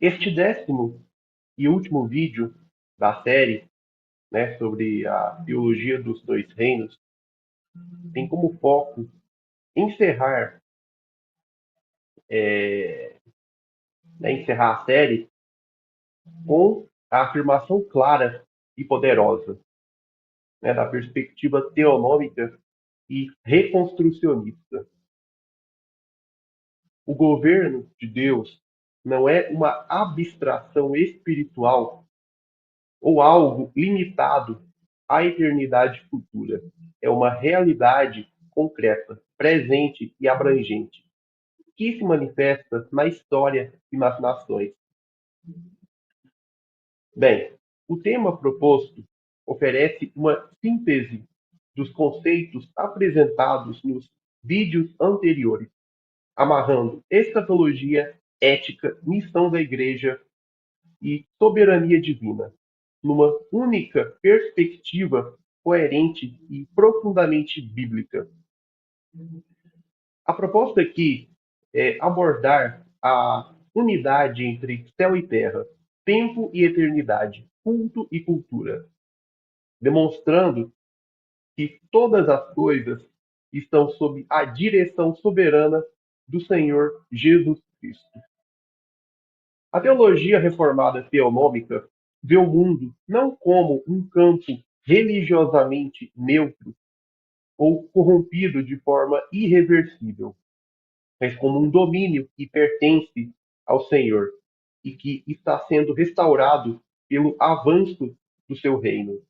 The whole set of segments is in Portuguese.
Este 10º e último vídeo da série, né, sobre a teologia dos dois reinos, tem como foco encerrar, encerrar a série com a afirmação clara e poderosa, né, da perspectiva teonômica e reconstrucionista. O governo de Deus não é uma abstração espiritual ou algo limitado à eternidade futura. É uma realidade concreta, presente e abrangente, que se manifesta na história e nas nações. Bem, o tema proposto oferece uma síntese dos conceitos apresentados nos vídeos anteriores, amarrando escatologia, ética, missão da igreja e soberania divina, numa única perspectiva coerente e profundamente bíblica. A proposta aqui é abordar a unidade entre céu e terra, tempo e eternidade, culto e cultura, demonstrando que todas as coisas estão sob a direção soberana do Senhor Jesus Cristo. A teologia reformada teonômica vê o mundo não como um campo religiosamente neutro ou corrompido de forma irreversível, mas como um domínio que pertence ao Senhor e que está sendo restaurado pelo avanço do seu reino.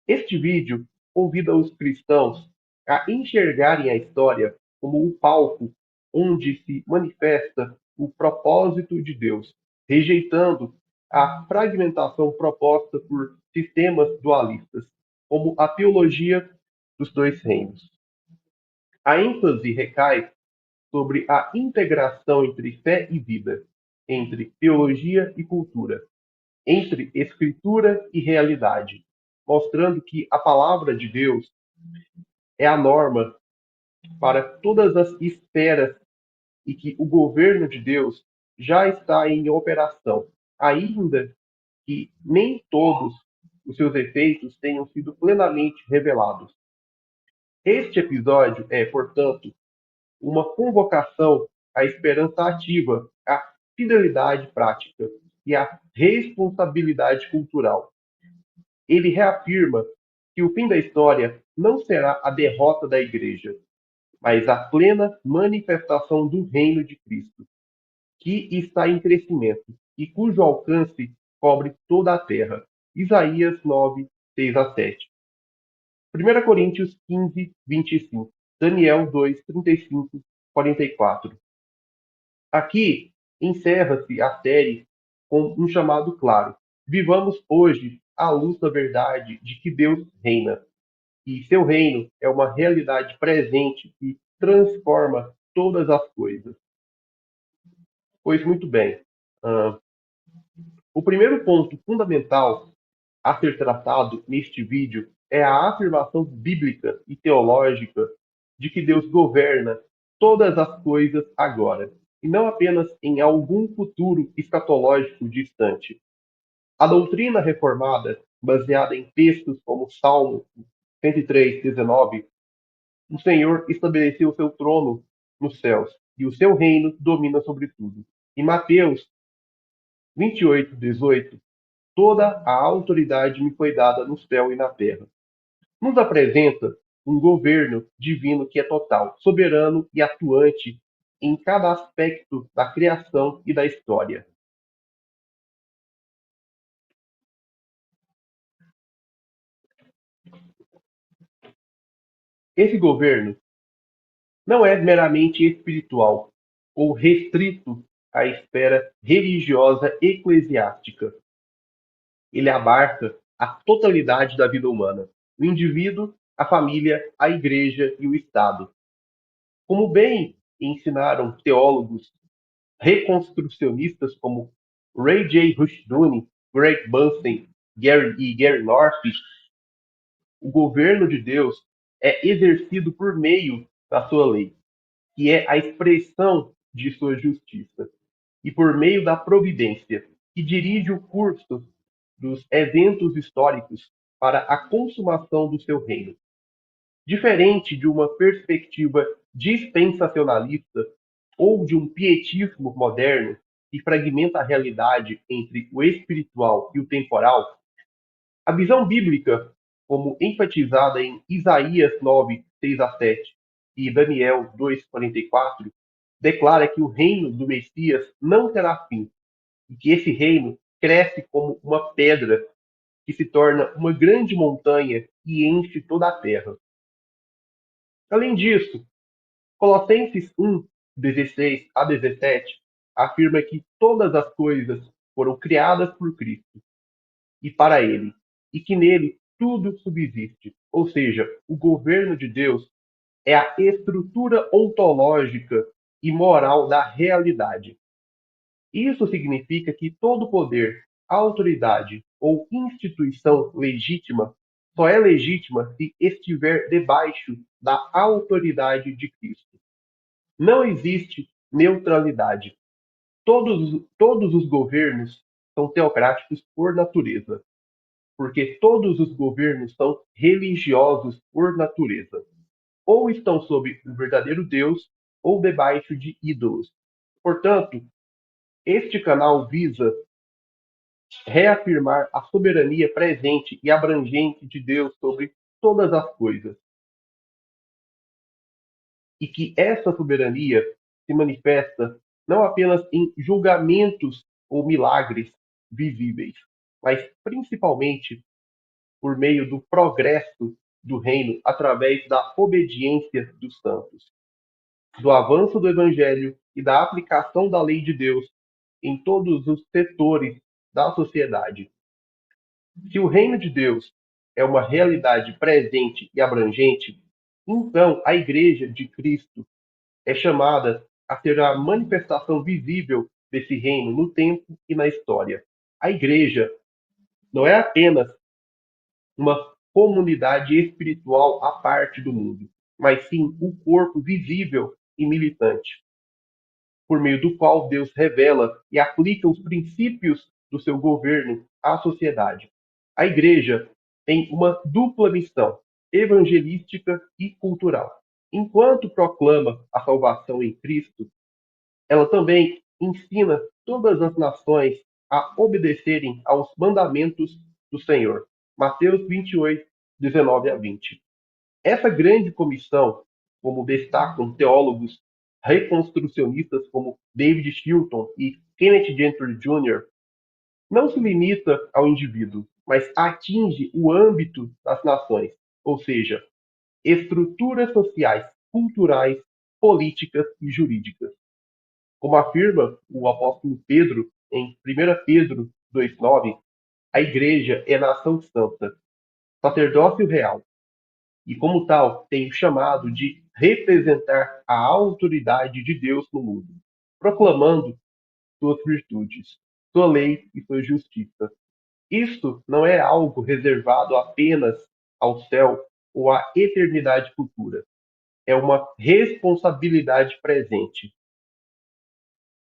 Este vídeo convida os cristãos a enxergarem a história como um palco onde se manifesta o propósito de Deus, rejeitando a fragmentação proposta por sistemas dualistas, como a teologia dos dois reinos. A ênfase recai sobre a integração entre fé e vida, entre teologia e cultura, entre escritura e realidade, mostrando que a palavra de Deus é a norma para todas as esferas e que o governo de Deus já está em operação, ainda que nem todos os seus efeitos tenham sido plenamente revelados. Este episódio é, portanto, uma convocação à esperança ativa, à fidelidade prática e à responsabilidade cultural. Ele reafirma que o fim da história não será a derrota da Igreja, mas a plena manifestação do reino de Cristo, que está em crescimento e cujo alcance cobre toda a terra. Isaías 9, 6 a 7. 1 Coríntios 15, 25. Daniel 2, 35, 44. Aqui encerra-se a série com um chamado claro. Vivamos hoje à luz da verdade de que Deus reina. E seu reino é uma realidade presente que transforma todas as coisas. Pois muito bem. ah, o primeiro ponto fundamental a ser tratado neste vídeo é a afirmação bíblica e teológica de que Deus governa todas as coisas agora, e não apenas em algum futuro escatológico distante. A doutrina reformada, baseada em textos como Salmo 103, 19, o Senhor estabeleceu seu trono nos céus, e o seu reino domina sobre tudo. Em Mateus 28, 18, toda a autoridade me foi dada no céu e na terra. Nos apresenta um governo divino que é total, soberano e atuante em cada aspecto da criação e da história. Esse governo não é meramente espiritual ou restrito à esfera religiosa eclesiástica. Ele abarca a totalidade da vida humana, o indivíduo, a família, a igreja e o Estado. Como bem ensinaram teólogos reconstrucionistas como Ray J. Rushdoony, Greg Bunsen e Gary North, o governo de Deus é exercido por meio da sua lei, que é a expressão de sua justiça. e por meio da providência, que dirige o curso dos eventos históricos para a consumação do seu reino. Diferente de uma perspectiva dispensacionalista ou de um pietismo moderno que fragmenta a realidade entre o espiritual e o temporal, a visão bíblica, como enfatizada em Isaías 9, 6 a 7 e Daniel 2, 44, declara que o reino do Messias não terá fim e que esse reino cresce como uma pedra que se torna uma grande montanha e enche toda a terra. Além disso, Colossenses 1, 16 a 17 afirma que todas as coisas foram criadas por Cristo e para Ele, e que nele tudo subsiste. Ou seja, o governo de Deus é a estrutura ontológica e moral da realidade. Isso significa que todo poder, autoridade ou instituição legítima só é legítima se estiver debaixo da autoridade de Cristo. Não existe neutralidade. Todos os governos são teocráticos por natureza, porque todos os governos são religiosos por natureza. Ou estão sob o verdadeiro Deus, ou debaixo de ídolos. Portanto, este canal visa reafirmar a soberania presente e abrangente de Deus sobre todas as coisas, e que essa soberania se manifesta não apenas em julgamentos ou milagres visíveis, mas principalmente por meio do progresso do reino através da obediência dos santos, do avanço do evangelho e da aplicação da lei de Deus em todos os setores da sociedade. Se o reino de Deus é uma realidade presente e abrangente, então a Igreja de Cristo é chamada a ser a manifestação visível desse reino no tempo e na história. A Igreja não é apenas uma comunidade espiritual à parte do mundo, mas sim o corpo visível e militante, por meio do qual Deus revela e aplica os princípios do seu governo à sociedade. A Igreja tem uma dupla missão, evangelística e cultural. Enquanto proclama a salvação em Cristo, ela também ensina todas as nações a obedecerem aos mandamentos do Senhor. Mateus 28, 19 a 20. Essa grande comissão, como destacam teólogos reconstrucionistas como David Chilton e Kenneth Gentry Jr., não se limita ao indivíduo, mas atinge o âmbito das nações, ou seja, estruturas sociais, culturais, políticas e jurídicas. Como afirma o apóstolo Pedro em 1 Pedro 2,9, a igreja é nação santa, sacerdócio real, e como tal tem o chamado de representar a autoridade de Deus no mundo, proclamando suas virtudes, sua lei e sua justiça. Isto não é algo reservado apenas ao céu ou à eternidade futura. É uma responsabilidade presente.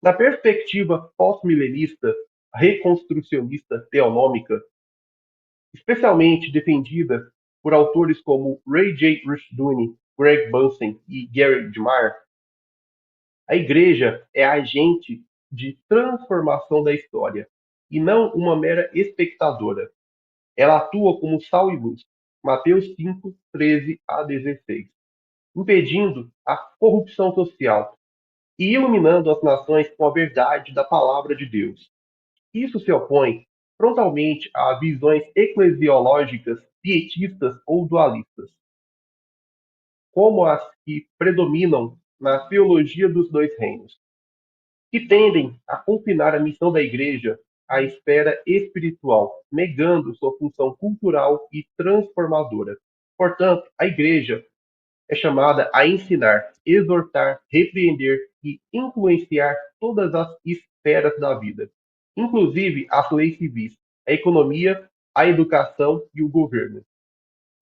Na perspectiva pós-milenista, reconstrucionista teonômica, especialmente defendida por autores como Ray J. Rushdoony, Greg Bunsen e Gary DeMar, a igreja é agente de transformação da história e não uma mera espectadora. Ela atua como sal e luz. Mateus 5, 13 a 16, impedindo a corrupção social e iluminando as nações com a verdade da palavra de Deus. Isso se opõe frontalmente a visões eclesiológicas pietistas ou dualistas, como as que predominam na teologia dos dois reinos, que tendem a confinar a missão da Igreja à esfera espiritual, negando sua função cultural e transformadora. Portanto, a Igreja é chamada a ensinar, exortar, repreender e influenciar todas as esferas da vida, inclusive as leis civis, a economia, a educação e o governo.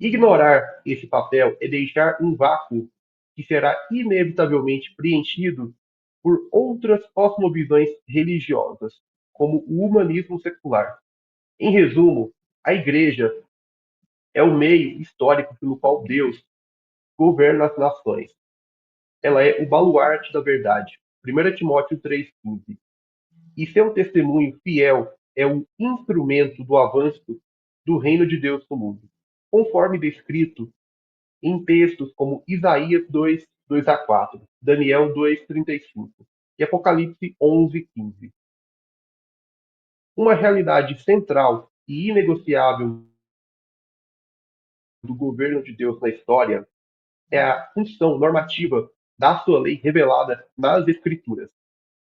Ignorar esse papel é deixar um vácuo que será inevitavelmente preenchido por outras cosmovisões religiosas, como o humanismo secular. Em resumo, a Igreja é o meio histórico pelo qual Deus governa as nações. Ela é o baluarte da verdade. 1 Timóteo 3,15. E seu testemunho fiel é o instrumento do avanço do reino de Deus no mundo, conforme descrito em textos como Isaías 2, 2 a 4, Daniel 2, 35 e Apocalipse 11, 15. Uma realidade central e inegociável do governo de Deus na história é a função normativa da sua lei revelada nas Escrituras.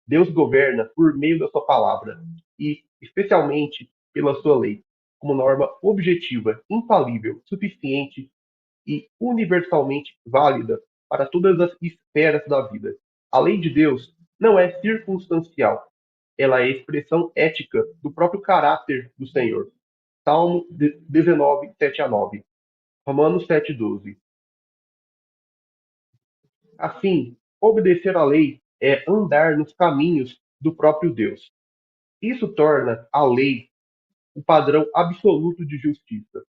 Deus governa por meio da sua palavra e, especialmente, pela sua lei, como norma objetiva, infalível, suficiente e universalmente válida para todas as esferas da vida. A lei de Deus não é circunstancial, ela é expressão ética do próprio caráter do Senhor. Salmo 19, 7 a 9. Romanos 7, 12. Assim, obedecer à lei é andar nos caminhos do próprio Deus. Isso torna a lei o padrão absoluto de justiça,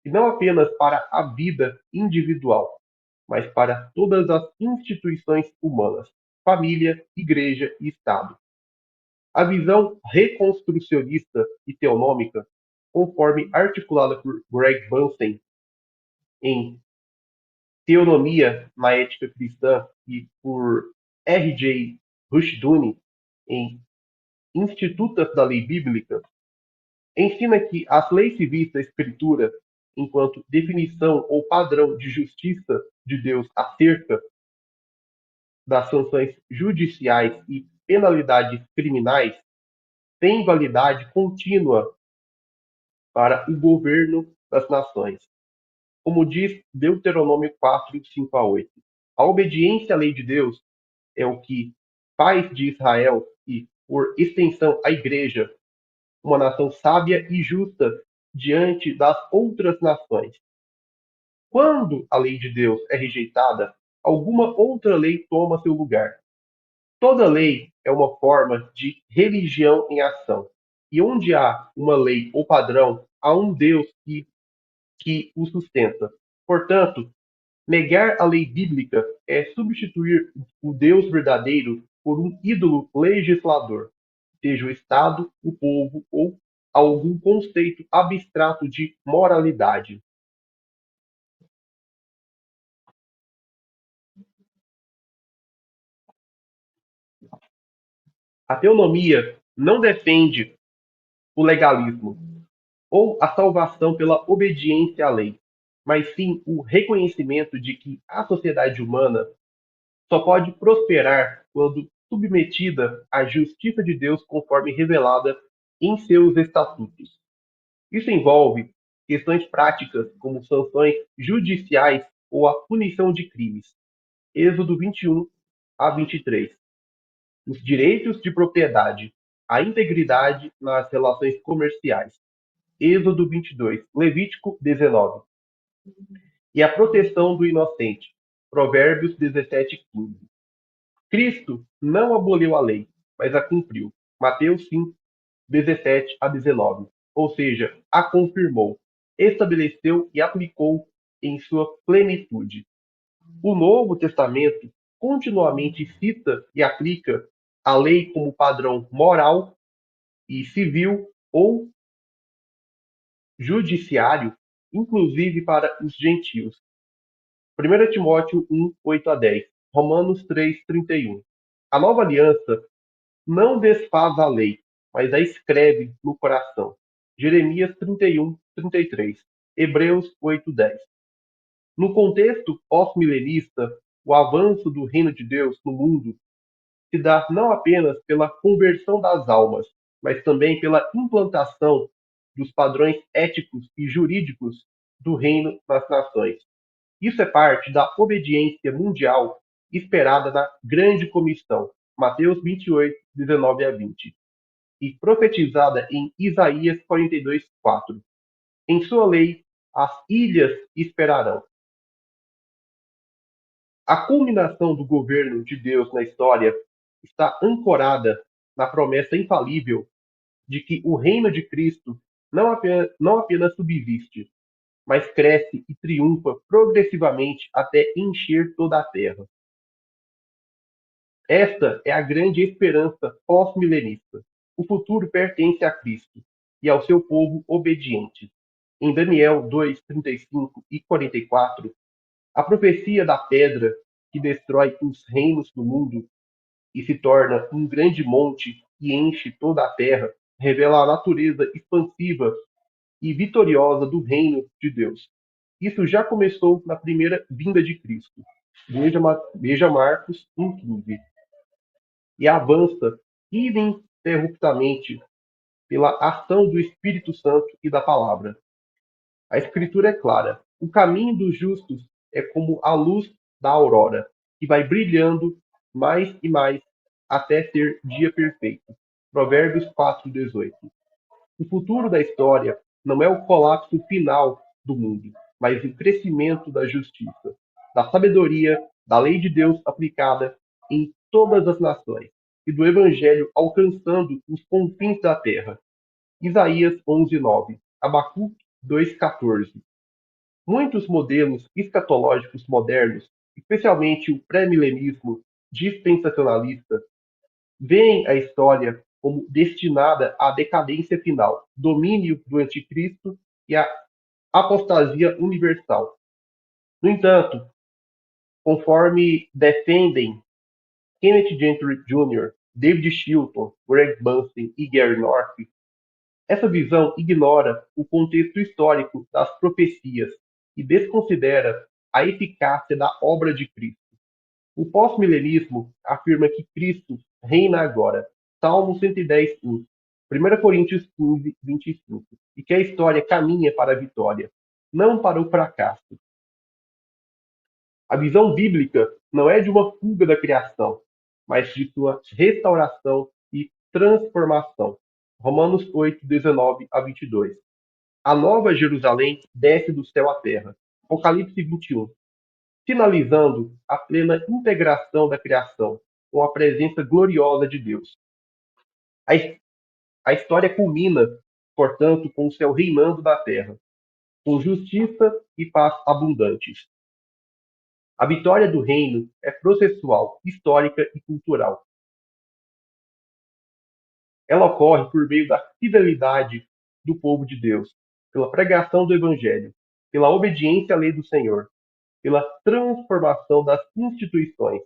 e não apenas para a vida individual, mas para todas as instituições humanas, família, igreja e Estado. A visão reconstrucionista e teonômica, conforme articulada por Greg Bunsen em Teonomia na Ética Cristã e por R. J. Rushdoony em Institutas da Lei Bíblica, ensina que as leis civis da Escritura, enquanto definição ou padrão de justiça de Deus acerca das sanções judiciais e penalidades criminais, têm validade contínua para o governo das nações. Como diz Deuteronômio 4, 5 a 8. A obediência à lei de Deus é o que faz de Israel e, por extensão, a Igreja, uma nação sábia e justa diante das outras nações. Quando a lei de Deus é rejeitada, alguma outra lei toma seu lugar. Toda lei é uma forma de religião em ação. E onde há uma lei ou padrão, há um Deus que o sustenta. Portanto, negar a lei bíblica é substituir o Deus verdadeiro por um ídolo legislador, seja o Estado, o povo ou algum conceito abstrato de moralidade. A teonomia não defende o legalismo ou a salvação pela obediência à lei, mas sim o reconhecimento de que a sociedade humana só pode prosperar quando submetida à justiça de Deus conforme revelada em seus estatutos. Isso envolve questões práticas como sanções judiciais ou a punição de crimes. Êxodo 21 a 23. Os direitos de propriedade, a integridade nas relações comerciais. Êxodo 22, Levítico 19. E a proteção do inocente. Provérbios 17, 15. Cristo não aboliu a lei, mas a cumpriu. Mateus 5, 17 a 19. Ou seja, a confirmou, estabeleceu e aplicou em sua plenitude. O Novo Testamento continuamente cita e aplica a lei como padrão moral e civil ou judiciário, inclusive para os gentios. 1 Timóteo 1, 8 a 10, Romanos 3, 31. A nova aliança não desfaz a lei, mas a escreve no coração. Jeremias 31, 33, Hebreus 8, 10. No contexto pós-milenista, o avanço do reino de Deus no mundo se dá não apenas pela conversão das almas, mas também pela implantação dos padrões éticos e jurídicos do reino nas nações. Isso é parte da obediência mundial esperada na Grande Comissão, Mateus 28, 19 a 20, e profetizada em Isaías 42, 4. Em sua lei, as ilhas esperarão. A culminação do governo de Deus na história está ancorada na promessa infalível de que o reino de Cristo não apenas subsiste, mas cresce e triunfa progressivamente até encher toda a terra. Esta é a grande esperança pós-milenista. O futuro pertence a Cristo e ao seu povo obediente. Em Daniel 2, 35 e 44, a profecia da pedra que destrói os reinos do mundo e se torna um grande monte e enche toda a terra, revela a natureza expansiva e vitoriosa do reino de Deus. Isso já começou na primeira vinda de Cristo. Veja Marcos 1,15. E avança ininterruptamente pela ação do Espírito Santo e da palavra. A Escritura é clara. O caminho dos justos é como a luz da aurora, que vai brilhando mais e mais até ser dia perfeito. Provérbios 4:18. O futuro da história não é o colapso final do mundo, mas o crescimento da justiça, da sabedoria, da lei de Deus aplicada em todas as nações e do evangelho alcançando os confins da terra. Isaías 11:9, Abacuque 2:14. Muitos modelos escatológicos modernos, especialmente o pré-milenismo dispensacionalista, veem a história como destinada à decadência final, domínio do anticristo e à apostasia universal. No entanto, conforme defendem Kenneth Gentry Jr., David Chilton, Greg Bunstein e Gary North, essa visão ignora o contexto histórico das profecias e desconsidera a eficácia da obra de Cristo. O pós-milenismo afirma que Cristo reina agora. Salmo 110:1, 1 Coríntios 15:25, e que a história caminha para a vitória, não para o fracasso. A visão bíblica não é de uma fuga da criação, mas de sua restauração e transformação. Romanos 8:19-22. A nova Jerusalém desce do céu à terra. Apocalipse 21, finalizando a plena integração da criação com a presença gloriosa de Deus. A, a história culmina, portanto, com o céu reinando da terra, com justiça e paz abundantes. A vitória do reino é processual, histórica e cultural. Ela ocorre por meio da fidelidade do povo de Deus, pela pregação do Evangelho, pela obediência à lei do Senhor, pela transformação das instituições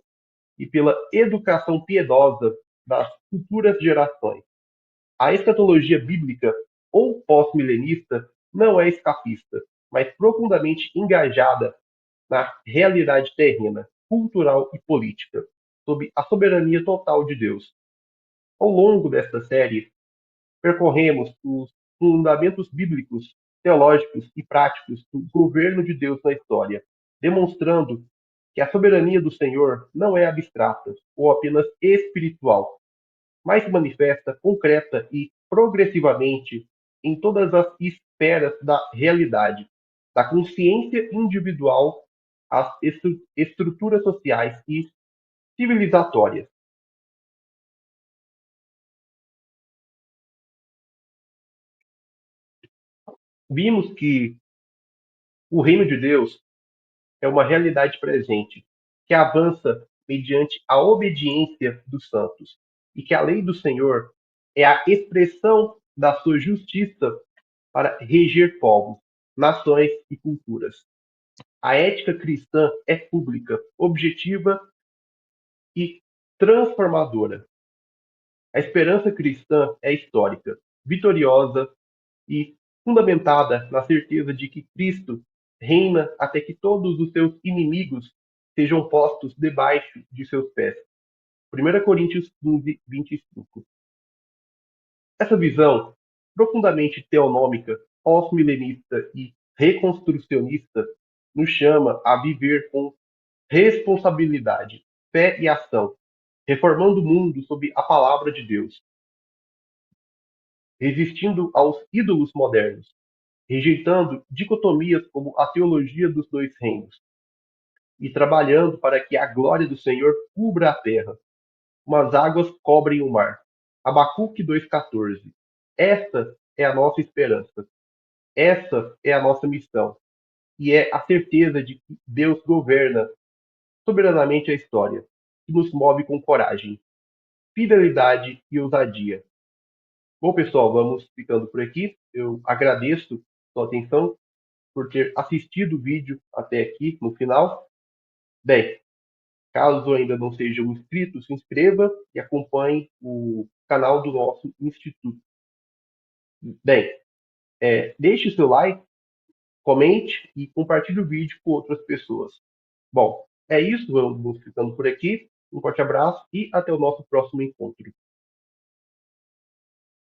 e pela educação piedosa das futuras gerações. A escatologia bíblica ou pós-milenista não é escapista, mas profundamente engajada na realidade terrena, cultural e política, sob a soberania total de Deus. Ao longo desta série, percorremos os fundamentos bíblicos, teológicos e práticos do governo de Deus na história, demonstrando que a soberania do Senhor não é abstrata ou apenas espiritual, mas se manifesta concreta e progressivamente em todas as esferas da realidade, da consciência individual às estruturas sociais e civilizatórias. Vimos que o reino de Deus é uma realidade presente que avança mediante a obediência dos santos e que a lei do Senhor é a expressão da sua justiça para reger povos, nações e culturas. A ética cristã é pública, objetiva e transformadora. A esperança cristã é histórica, vitoriosa e fundamentada na certeza de que Cristo reina até que todos os seus inimigos sejam postos debaixo de seus pés. 1 Coríntios 15:25. Essa visão, profundamente teonômica, pós-milenista e reconstrucionista, nos chama a viver com responsabilidade, fé e ação, reformando o mundo sob a palavra de Deus, resistindo aos ídolos modernos, rejeitando dicotomias como a teologia dos dois reinos, e trabalhando para que a glória do Senhor cubra a terra. umas águas cobrem o mar. Abacuque 2,14. Esta é a nossa esperança. Essa é a nossa missão. E é a certeza de que Deus governa soberanamente a história, que nos move com coragem, fidelidade e ousadia. Bom, pessoal, vamos ficando por aqui. Eu agradeço sua atenção por ter assistido o vídeo até aqui no final. Bem, caso ainda não seja um inscrito, se inscreva e acompanhe o canal do nosso instituto. Bem, deixe o seu like, comente e compartilhe o vídeo com outras pessoas. Bom, é isso, vamos ficando por aqui. Um forte abraço e até o nosso próximo encontro.